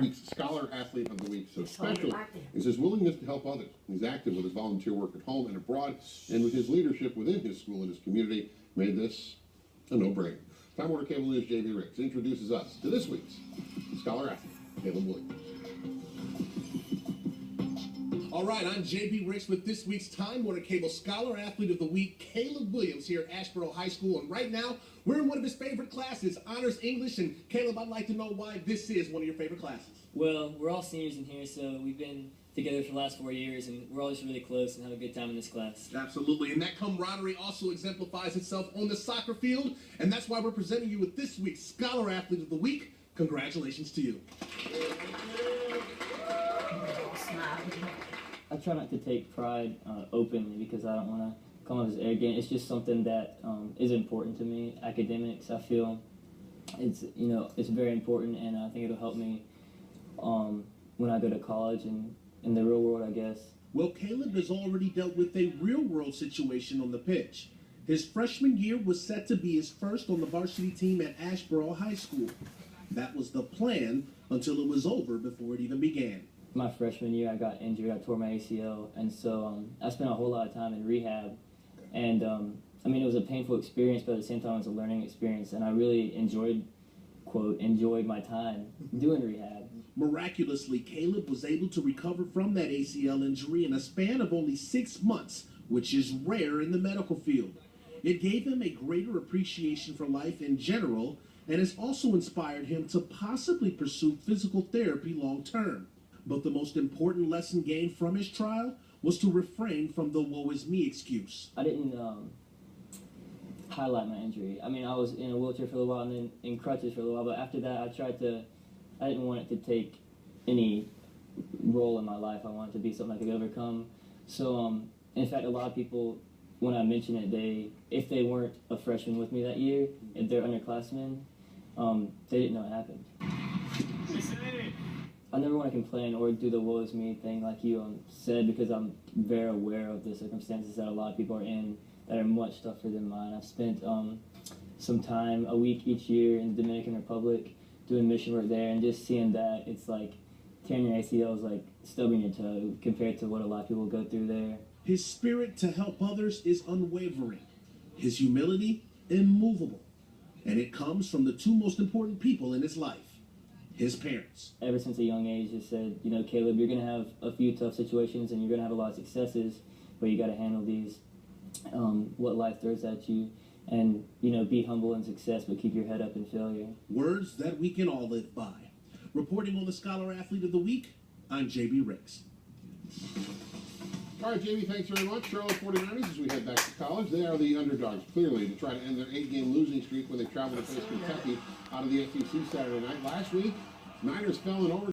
Week's Scholar Athlete of the Week so special is his willingness to help others. He's active with his volunteer work at home and abroad, and with his leadership within his school and his community, made this a no-brainer. Time Warner Cable News' J.B. Ricks introduces us to this week's Scholar Athlete, Caleb Williams. All right, I'm J.B. Ricks with this week's Time Warner Cable Scholar Athlete of the Week, Caleb Williams, here at Asheboro High School. And right now, we're in one of his favorite classes, Honors English. And Caleb, I'd like to know why this is one of your favorite classes. Well, we're all seniors in here, so we've been together for the last 4 years, and we're all just really close and have a good time in this class. Absolutely, and that camaraderie also exemplifies itself on the soccer field, and that's why we're presenting you with this week's Scholar Athlete of the Week. Congratulations to you. I try not to take pride openly because I don't want to come off as arrogant. It's just something that is important to me. Academics, I feel it's very important, and I think it'll help me when I go to college and in the real world, I guess. Well, Caleb has already dealt with a real-world situation on the pitch. His freshman year was set to be his first on the varsity team at Asheboro High School. That was the plan until it was over before it even began. My freshman year, I got injured. I tore my ACL, and so I spent a whole lot of time in rehab. And I mean, it was a painful experience, but at the same time, it was a learning experience, and I really enjoyed my time doing rehab. Miraculously, Caleb was able to recover from that ACL injury in a span of only 6 months, which is rare in the medical field. It gave him a greater appreciation for life in general, and has also inspired him to possibly pursue physical therapy long term. But the most important lesson gained from his trial was to refrain from the woe is me excuse. I didn't highlight my injury. I mean, I was in a wheelchair for a little while and then in crutches for a little while, but after that I didn't want it to take any role in my life. I wanted it to be something I could overcome. So, in fact, a lot of people, when I mention it, if they weren't a freshman with me that year, if they're underclassmen, they didn't know it happened. I never want to complain or do the woe is me thing like you said, because I'm very aware of the circumstances that a lot of people are in that are much tougher than mine. I've spent some time, a week each year in the Dominican Republic doing mission work there, and just seeing that, it's like tearing your ACL is like stubbing your toe compared to what a lot of people go through there. His spirit to help others is unwavering. His humility, immovable. And it comes from the two most important people in his life. His parents. Ever since a young age, they said, Caleb, you're going to have a few tough situations and you're going to have a lot of successes, but you got to handle these, what life throws at you, and, be humble in success, but keep your head up in failure. Words that we can all live by. Reporting on the Scholar Athlete of the Week, I'm J.B. Ricks. All right, Jamie, thanks very much. Charlotte 49ers, as we head back to college, they are the underdogs, clearly, to try to end their 8-game losing streak when they travel to face Kentucky out of the SEC Saturday night. Last week, Niners fell in overtime.